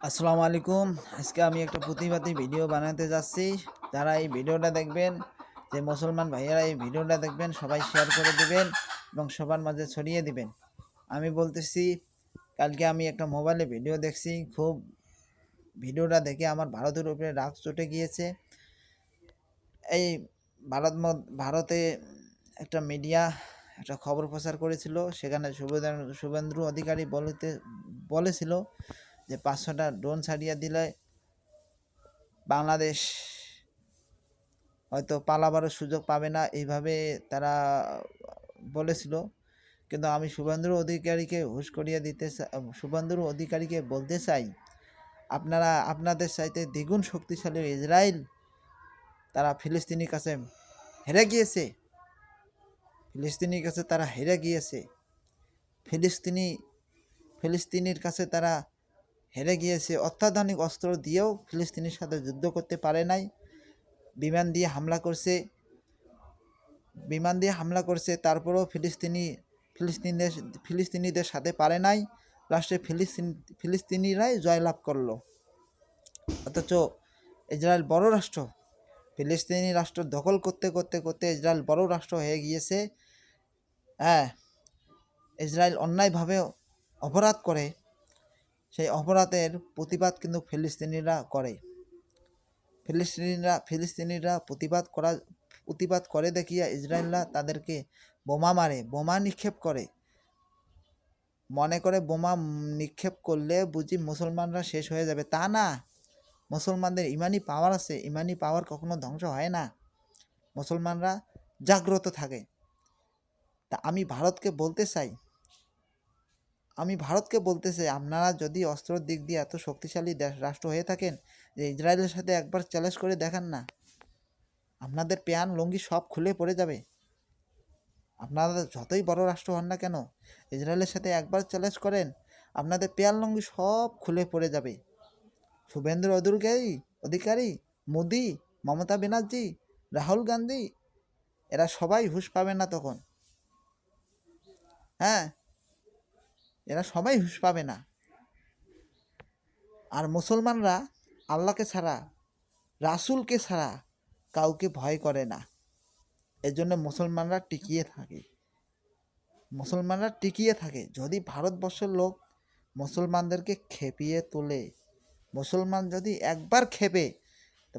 আসসালামু আলাইকুম। আজকে আমি একটা প্রতিবাদী ভিডিও বানাতে যাচ্ছি। যারা এই ভিডিওটা দেখবেন, যে মুসলমান ভাইয়েরা এই ভিডিওটা দেখবেন, সবাই শেয়ার করে দিবেন এবং সবার মাঝে ছড়িয়ে দিবেন। আমি বলতেছি, কালকে আমি একটা মোবাইলে ভিডিও দেখছি, খুব ভিডিওটা দেখে আমার ভারতের উপরে রাগ চটে গিয়েছে। এই ভারতে একটা মিডিয়া একটা খবর প্রচার করেছিল, সেখানে শুভেন্দু অধিকারী বলেছিল যে 500টা ড্রোন ছাড়িয়ে দিলে বাংলাদেশ হয়তো পালাবারও সুযোগ পাবে না, এইভাবে তারা বলেছিল। কিন্তু আমি শুভেন্দু অধিকারীকে বলতে চাই, আপনারা আপনাদের চাইতে দ্বিগুণ শক্তিশালী ইসরায়েল, তারা ফিলিস্তিনির কাছে হেরে গিয়েছে। তারা হেরে গিয়েছে। ফিলিস্তিনির কাছে তারা হেরে গিয়েছে। অত্যাধুনিক অস্ত্র দিয়েও ফিলিস্তিনির সাথে যুদ্ধ করতে পারে নাই। বিমান দিয়ে হামলা করছে, তারপরেও ফিলিস্তিনিদের সাথে পারে নাই। লাস্টে ফিলিস্তিনিরাই জয়লাভ করলো। অথচ ইসরায়েল বড় রাষ্ট্র, ফিলিস্তিনি রাষ্ট্র দখল করতে করতে করতে ইসরায়েল বড় রাষ্ট্র হয়ে গিয়েছে। হ্যাঁ, ইসরায়েল অন্যায়ভাবে অপরাধ করে, সেই অপরাধের প্রতিবাদ কিন্তু ফিলিস্তিনিরা করে। ফিলিস্তিনিরা প্রতিবাদ করে দেখিয়া ইসরায়েলরা তাদেরকে বোমা নিক্ষেপ করে। মনে করে বোমা নিক্ষেপ করলে বুঝি মুসলমানরা শেষ হয়ে যাবে, তা না। মুসলমানদের ইমানি পাওয়ার আছে, ইমানি পাওয়ার কখনো ধ্বংস হয় না। মুসলমানরা জাগ্রত থাকে। তা আমি ভারতকে বলতে চাই, আপনারা যদি অস্ত্রের দিক দিয়ে এত শক্তিশালী রাষ্ট্র হয়ে থাকেন, যে ইসরায়েলের সাথে একবার চ্যালেঞ্জ করে দেখান না, আপনাদের প্যান লুঙ্গি সব খুলে পড়ে যাবে। আপনারা যতই বড় রাষ্ট্র হন না কেন, ইসরায়েলের সাথে একবার চ্যালেঞ্জ করেন, আপনাদের প্যান লুঙ্গি সব খুলে পড়ে যাবে। শুভেন্দু অধিকারী, মোদি, মমতা ব্যানার্জি, রাহুল গান্ধী, এরা সবাই হুঁশ পাবে না তখন। হ্যাঁ, এরা সবাই হুঁশ পাবে না। আর মুসলমানরা আল্লাহকে ছাড়া, রাসূলকে ছাড়া কাউকে ভয় করে না। এজন্য মুসলমানরা টিকিয়ে থাকে। যদি ভারতবর্ষের লোক মুসলমানদেরকে খেপিয়ে তোলে, মুসলমান যদি একবার খেপে, তো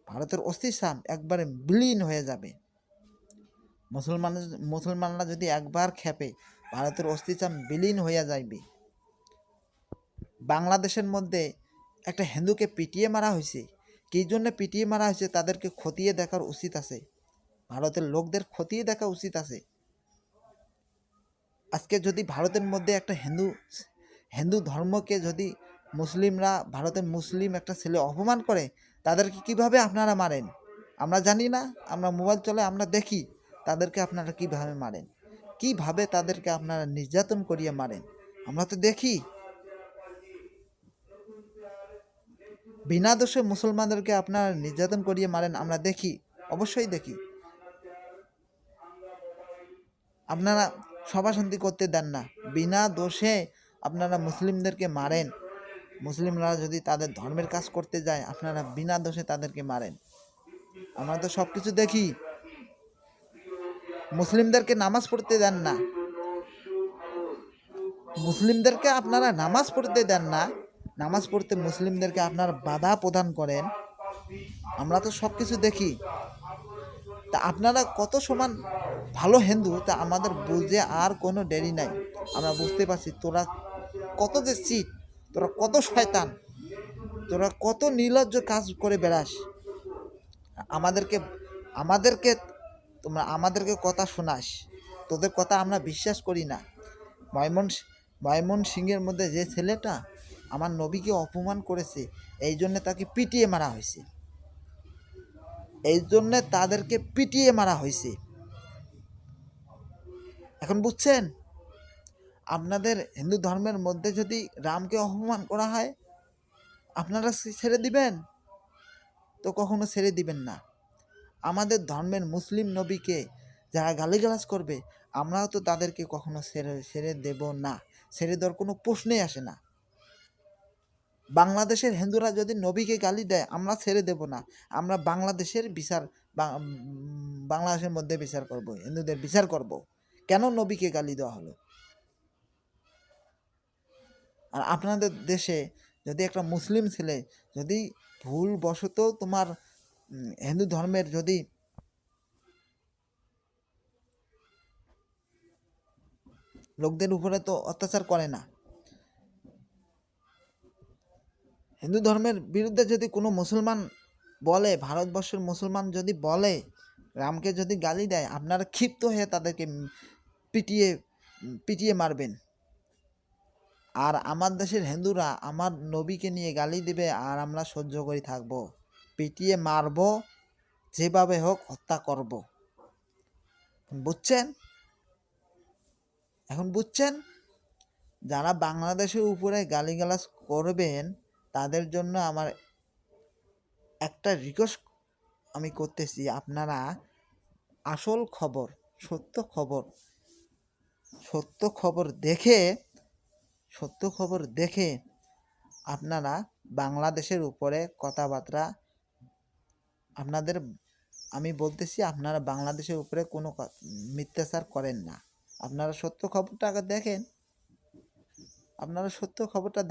ভারতের অস্তিত্ব একবারে বিলীন হয়ে যাবে। মুসলমানরা যদি একবার খেপে, ভারতের অস্তিত্ব বিলীন হয়ে যাইবে। বাংলাদেশের মধ্যে একটা হিন্দুকে পিটিয়ে মারা হয়েছে। কী জন্য পিটিয়ে মারা হয়েছে, তাদেরকে খতিয়ে দেখার উচিত আছে। ভারতের লোকদের খতিয়ে দেখা উচিত আছে। আজকে যদি ভারতের মধ্যে একটা হিন্দু ধর্মকে যদি ভারতের মুসলিম একটা ছেলে অপমান করে, তাদেরকে কিভাবে আপনারা মারেন আমরা জানি না। আমরা মোবাইল চলে, আমরা দেখি তাদেরকে আপনারা কিভাবে মারেন, কিভাবে তাদেরকে আপনারা নির্যাতন করিয়ে মারেন, আমরা তো দেখি। বিনা দোষে মুসলমানদেরকে আপনারা নির্যাতন করিয়ে মারেন, আমরা দেখি, অবশ্যই দেখি। আপনারা সভা শান্তি করতে দেন না, বিনা দোষে আপনারা মুসলিমদেরকে মারেন। মুসলিমরা যদি তাদের ধর্মের কাজ করতে যায়, আপনারা বিনা দোষে তাদেরকে মারেন। আমরা তো সব কিছু দেখি। মুসলিমদেরকে নামাজ পড়তে দেন না, মুসলিমদেরকে আপনারা নামাজ পড়তে দেন না, নামাজ পড়তে মুসলিমদেরকে আপনারা বাধা প্রদান করেন। আমরা তো সব কিছু দেখি। তা আপনারা কত সমান ভালো হিন্দু, তা আমাদের বুঝে আর কোনো দেরি নাই। আমরা বুঝতে পারছি তোরা কত যে চিট, তোরা কত শয়তান, তোরা কত নির্লজ্জ কাজ করে বেড়াস। আমাদেরকে কথা শোনাস, তোদের কথা আমরা বিশ্বাস করি না। ময়মনসিংহের মধ্যে যে ছেলেটা আমার নবীকে অপমান করেছে, এই জন্যে তাকে পিটিয়ে মারা হয়েছে, তাদেরকে পিটিয়ে মারা হয়েছে। এখন বুঝছেন? আপনাদের হিন্দু ধর্মের মধ্যে যদি রামকে অপমান করা হয়, আপনারা ছেড়ে দিবেন? তো কখনো ছেড়ে দিবেন না। আমাদের ধর্মের মুসলিম নবীকে যারা গালিগালাজ করবে, আমরাও তো তাদেরকে কখনো ছেড়ে দেব না। ছেড়ে দেওয়ার কোনো প্রশ্নই আসে না। বাংলাদেশের হিন্দুরা যদি নবীকে গালি দেয় আমরা ছেড়ে দেব না, আমরা বাংলাদেশের বিচার বাংলাদেশের মধ্যে বিচার করব, হিন্দুদের বিচার করব কেন নবীকে গালি দেওয়া হলো। আর আপনাদের দেশে যদি একটা মুসলিম ছেলে যদি ভুলবশত তোমার হিন্দু ধর্মের যদি লোকদের উপরে তো অত্যাচার করে না, হিন্দু ধর্মের বিরুদ্ধে যদি কোনো মুসলমান বলে, ভারতবর্ষের মুসলমান যদি বলে, রামকে যদি গালি দেয়, আপনারা ক্ষিপ্ত হয়ে তাদেরকে পিটিয়ে পিটিয়ে মারবেন। আর আমার দেশের হিন্দুরা আমার নবীকে নিয়ে গালি দেবে আর আমরা সহ্য করে থাকব, পিটিয়ে মারব, যেভাবে হোক হত্যা করব। বুঝছেন? এখন বুঝছেন? যারা বাংলাদেশের উপরে গালিগালাজ করবেন তাদের জন্য আমার একটা রিকোয়েস্ট আমি করতেছি, আপনারা আসল খবর, সত্য খবর দেখে আপনারা বাংলাদেশের উপরে কথাবার্তা আপনাদের, আমি বলতেছি আপনারা বাংলাদেশের উপরে কোনো মিথ্যাচার করেন না। আপনারা সত্য খবরটা দেখেন, আপনারা সত্য খবরটা